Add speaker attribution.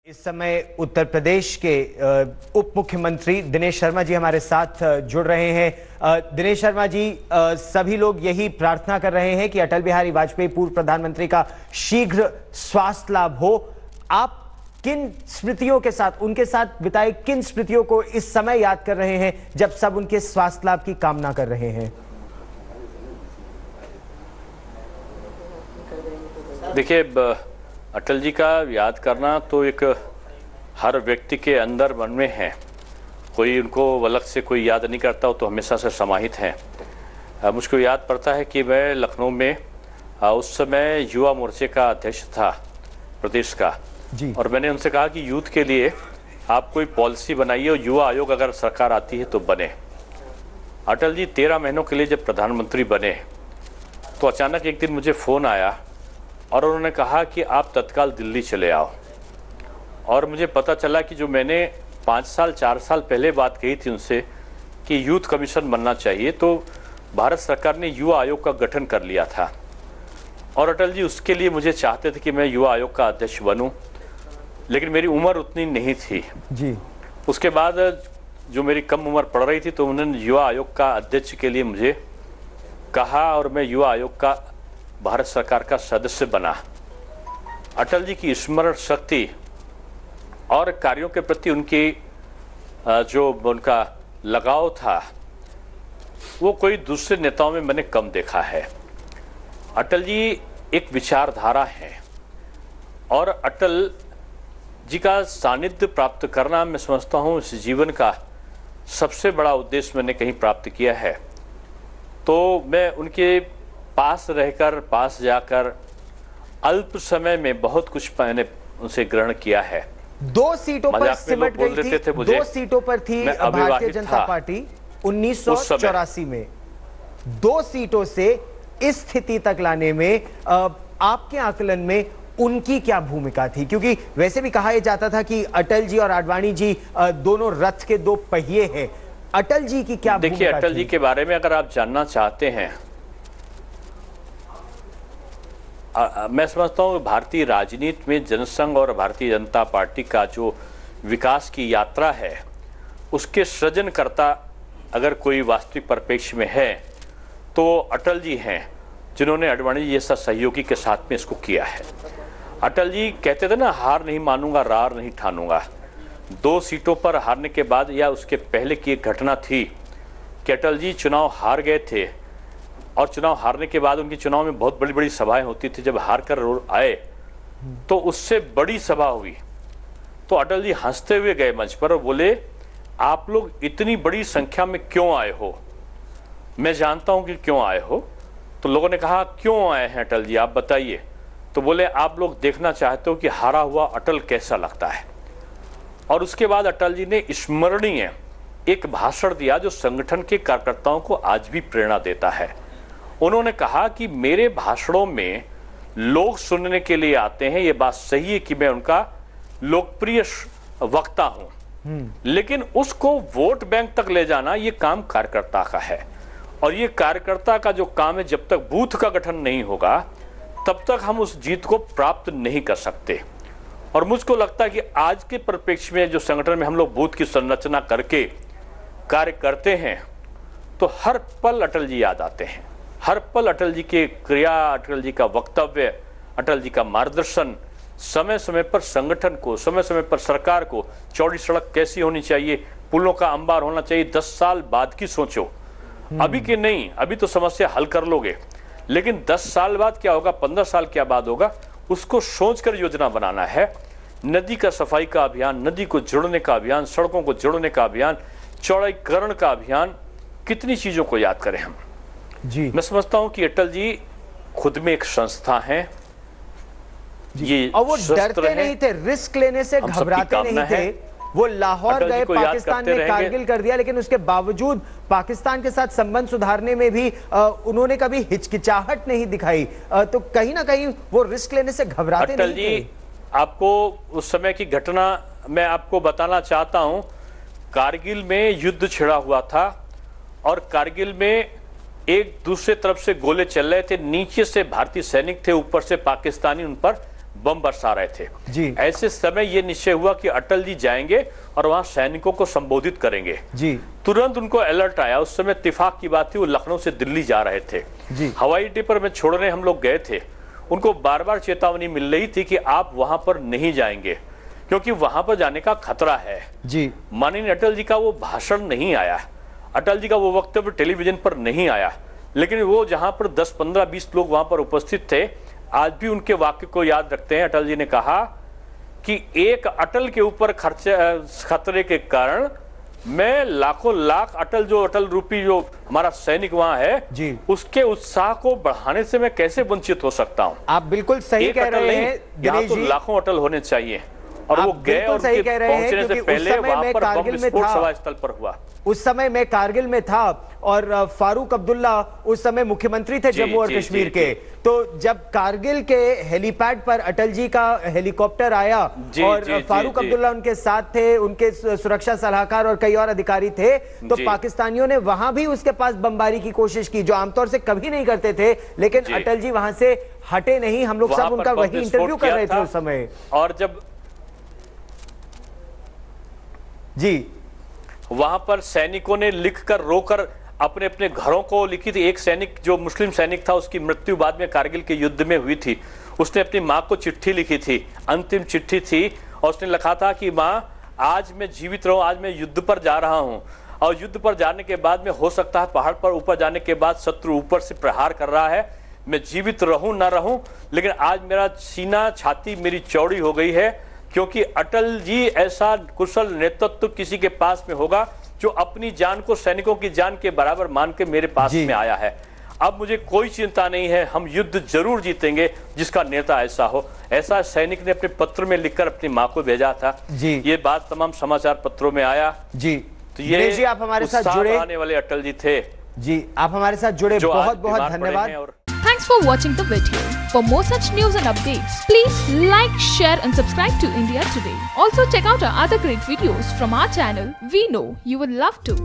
Speaker 1: इस समय उत्तर प्रदेश के उप मुख्यमंत्री दिनेश शर्मा जी हमारे साथ जुड़ रहे हैं। दिनेश शर्मा जी, सभी लोग यही प्रार्थना कर रहे हैं कि अटल बिहारी वाजपेयी पूर्व प्रधानमंत्री का शीघ्र स्वास्थ्य लाभ हो। आप किन स्मृतियों के साथ, उनके साथ बिताए किन स्मृतियों को इस समय याद कर रहे हैं जब सब उनके स्वास्थ्य लाभ की कामना कर रहे हैं?
Speaker 2: देखिए, अटल जी का याद करना तो एक हर व्यक्ति के अंदर मन में है। कोई उनको अलग से कोई याद नहीं करता, वो तो हमेशा से समाहित हैं। मुझको याद पड़ता है कि मैं लखनऊ में उस समय युवा मोर्चे का अध्यक्ष था प्रदेश का
Speaker 1: जी।
Speaker 2: और मैंने उनसे कहा कि यूथ के लिए आप कोई पॉलिसी बनाइए और युवा आयोग अगर सरकार आती है तो बने। अटल जी 13 महीनों के लिए जब प्रधानमंत्री बने तो अचानक एक दिन मुझे फ़ोन आया और उन्होंने कहा कि आप तत्काल दिल्ली चले आओ। और मुझे पता चला कि जो मैंने 4 साल पहले बात कही थी उनसे कि यूथ कमीशन बनना चाहिए, तो भारत सरकार ने युवा आयोग का गठन कर लिया था और अटल जी उसके लिए मुझे चाहते थे कि मैं युवा आयोग का अध्यक्ष बनूं, लेकिन मेरी उम्र उतनी नहीं थी
Speaker 1: जी।
Speaker 2: उसके बाद जो मेरी कम उम्र पड़ रही थी तो उन्होंने युवा आयोग का अध्यक्ष के लिए मुझे कहा और मैं युवा आयोग का भारत सरकार का सदस्य बना। अटल जी की स्मरण शक्ति और कार्यों के प्रति उनकी जो उनका लगाव था वो कोई दूसरे नेताओं में मैंने कम देखा है। अटल जी एक विचारधारा है और अटल जी का सानिध्य प्राप्त करना मैं समझता हूँ इस जीवन का सबसे बड़ा उद्देश्य मैंने कहीं प्राप्त किया है। तो मैं उनके पास रहकर, पास जाकर अल्प समय में बहुत कुछ मैंने उनसे ग्रहण किया है।
Speaker 1: 2 सीटों पर सिमट गई थी, 2 सीटों पर थी भारतीय जनता पार्टी 1984 में। 2 सीटों से इस स्थिति तक लाने में आपके आकलन में उनकी क्या भूमिका थी? क्योंकि वैसे भी कहा यह जाता था कि अटल जी और आडवाणी जी दोनों रथ के 2 पहिए हैं। अटल जी की क्या भूमिका थी?
Speaker 2: देखिए, अटल जी के बारे में अगर आप जानना चाहते हैं, मैं समझता हूँ भारतीय राजनीति में जनसंघ और भारतीय जनता पार्टी का जो विकास की यात्रा है उसके सृजनकर्ता अगर कोई वास्तविक परिप्रेक्ष्य में है तो अटल जी हैं, जिन्होंने आडवाणी जी जैसा सहयोगी के साथ में इसको किया है। अटल जी कहते थे ना, हार नहीं मानूंगा, रार नहीं ठानूंगा। 2 सीटों पर हारने के बाद या उसके पहले की एक घटना थी कि अटल जी चुनाव हार गए थे और चुनाव हारने के बाद उनकी चुनाव में बहुत बड़ी बड़ी सभाएं होती थी। जब हार कर आए तो उससे बड़ी सभा हुई तो अटल जी हंसते हुए गए मंच पर और बोले, आप लोग इतनी बड़ी संख्या में क्यों आए हो? मैं जानता हूं कि क्यों आए हो। तो लोगों ने कहा, क्यों आए हैं अटल जी, आप बताइए। तो बोले, आप लोग देखना चाहते हो कि हारा हुआ अटल कैसा लगता है। और उसके बाद अटल जी ने स्मरणीय एक भाषण दिया जो संगठन के कार्यकर्ताओं को आज भी प्रेरणा देता है। उन्होंने कहा कि मेरे भाषणों में लोग सुनने के लिए आते हैं, ये बात सही है कि मैं उनका लोकप्रिय वक्ता हूं, लेकिन उसको वोट बैंक तक ले जाना ये काम कार्यकर्ता का है और ये कार्यकर्ता का जो काम है, जब तक बूथ का गठन नहीं होगा तब तक हम उस जीत को प्राप्त नहीं कर सकते। और मुझको लगता है कि आज के परिप्रेक्ष्य में जो संगठन में हम लोग बूथ की संरचना करके कार्य करते हैं तो हर पल अटल जी याद आते हैं। हर पल अटल जी के क्रिया, अटल जी का वक्तव्य, अटल जी का मार्गदर्शन, समय समय पर संगठन को, समय समय पर सरकार को, चौड़ी सड़क कैसी होनी चाहिए, पुलों का अंबार होना चाहिए। 10 साल बाद की सोचो, अभी के नहीं। अभी तो समस्या हल कर लोगे, लेकिन 10 साल बाद क्या होगा, 15 साल क्या बाद होगा, उसको सोचकर योजना बनाना है। नदी का सफाई का अभियान, नदी को जोड़ने का अभियान, सड़कों को जोड़ने का अभियान, चौड़ाईकरण का अभियान, कितनी चीजों को याद करें हम
Speaker 1: जी।
Speaker 2: मैं समझता हूं कि अटल जी खुद में एक संस्था है। ये
Speaker 1: और वो डरते नहीं थे, रिस्क लेने से घबराते नहीं थे। वो लाहौर गए, पाकिस्तान में कारगिल कर दिया, लेकिन उसके बावजूद पाकिस्तान के साथ संबंध सुधारने में भी उन्होंने कभी हिचकिचाहट नहीं दिखाई। तो कहीं ना कहीं वो रिस्क लेने से घबराते नहीं थे।
Speaker 2: अटल जी, आपको उस समय की घटना मैं आपको बताना चाहता हूं। कारगिल में युद्ध छिड़ा हुआ था और कारगिल में एक दूसरे तरफ से गोले चल रहे थे। नीचे से भारतीय सैनिक थे, ऊपर से पाकिस्तानी उन पर बम बरसा रहे थे।
Speaker 1: जी।
Speaker 2: ऐसे समय ये निश्चय हुआ कि अटल जी जाएंगे और वहां सैनिकों को संबोधित करेंगे।
Speaker 1: जी।
Speaker 2: तुरंत उनको अलर्ट आया। उस समय इत्तेफाक की बात थी, वो लखनऊ से दिल्ली जा रहे थे।
Speaker 1: जी।
Speaker 2: हवाई अड्डे पर मैं छोड़ने हम लोग गए थे। उनको बार बार चेतावनी मिल रही थी कि आप वहां पर नहीं जाएंगे क्योंकि वहां पर जाने का खतरा है।
Speaker 1: जी।
Speaker 2: माननीय अटल जी का वो भाषण नहीं आया, अटल जी का वो वक्तव्य टेलीविजन पर नहीं आया, लेकिन वो जहां पर 10, 15, 20 लोग वहां पर उपस्थित थे, आज भी उनके वाक्य को याद रखते हैं। अटल जी ने कहा कि एक अटल के ऊपर खतरे के कारण मैं लाखों लाख अटल रूपी जो हमारा सैनिक वहां है
Speaker 1: जी।
Speaker 2: उसके उत्साह को बढ़ाने से मैं कैसे वंचित हो सकता हूं।
Speaker 1: आप बिल्कुल सही कह रहे हैं
Speaker 2: यहाँ तो
Speaker 1: दिनेश जी।
Speaker 2: लाखों अटल होने चाहिए और वो गए और
Speaker 1: सही कह रहे हैं
Speaker 2: पहुंचने से
Speaker 1: क्योंकि उस
Speaker 2: पहले
Speaker 1: समय
Speaker 2: वहां
Speaker 1: मैं
Speaker 2: पर
Speaker 1: कारगिल
Speaker 2: बम
Speaker 1: में
Speaker 2: विस्फोट
Speaker 1: था।
Speaker 2: सभा स्थल पर हुआ।
Speaker 1: उस समय मैं कारगिल में था और फारूक अब्दुल्ला उस समय मुख्यमंत्री थे जम्मू और कश्मीर के। तो जब कारगिल के हेलीपैड पर अटल जी का हेलीकॉप्टर आया और फारूक अब्दुल्ला उनके साथ थे, उनके सुरक्षा सलाहकार और कई और अधिकारी थे, तो पाकिस्तानियों ने वहां भी उसके पास बमबारी की कोशिश की, जो आमतौर से कभी नहीं करते थे। लेकिन अटल जी वहां से हटे नहीं। हम लोग सब उनका वही इंटरव्यू कर रहे थे उस समय।
Speaker 2: और जब
Speaker 1: जी
Speaker 2: वहां पर सैनिकों ने लिखकर रोकर अपने अपने घरों को लिखी थी। एक सैनिक जो मुस्लिम सैनिक था, उसकी मृत्यु बाद में कारगिल के युद्ध में हुई थी। उसने अपनी मां को चिट्ठी लिखी थी, अंतिम चिट्ठी थी, और उसने लिखा था कि मां, आज मैं जीवित रहूं, आज मैं युद्ध पर जा रहा हूं और युद्ध पर जाने के बाद में हो सकता है पहाड़ पर ऊपर जाने के बाद शत्रु ऊपर से प्रहार कर रहा है, मैं जीवित रहूं ना रहूं, लेकिन आज मेरा सीना, छाती मेरी चौड़ी हो गई है क्योंकि अटल जी ऐसा कुशल नेतृत्व किसी के पास में होगा जो अपनी जान को सैनिकों की जान के बराबर मान के मेरे पास में आया है। अब मुझे कोई चिंता नहीं है, हम युद्ध जरूर जीतेंगे जिसका नेता ऐसा हो। ऐसा सैनिक ने अपने पत्र में लिखकर अपनी मां को भेजा था।
Speaker 1: जी।
Speaker 2: ये बात तमाम समाचार पत्रों में आया।
Speaker 1: जी।
Speaker 2: तो ये
Speaker 1: जी, आप हमारे साथ जुड़े,
Speaker 2: आने वाले अटल जी थे।
Speaker 1: जी, आप हमारे साथ जुड़े, बहुत बहुत धन्यवाद।
Speaker 3: Thanks for watching the video. For more such news and updates, please like, share and subscribe to India Today. Also check out our other great videos from our channel. We know you would love to.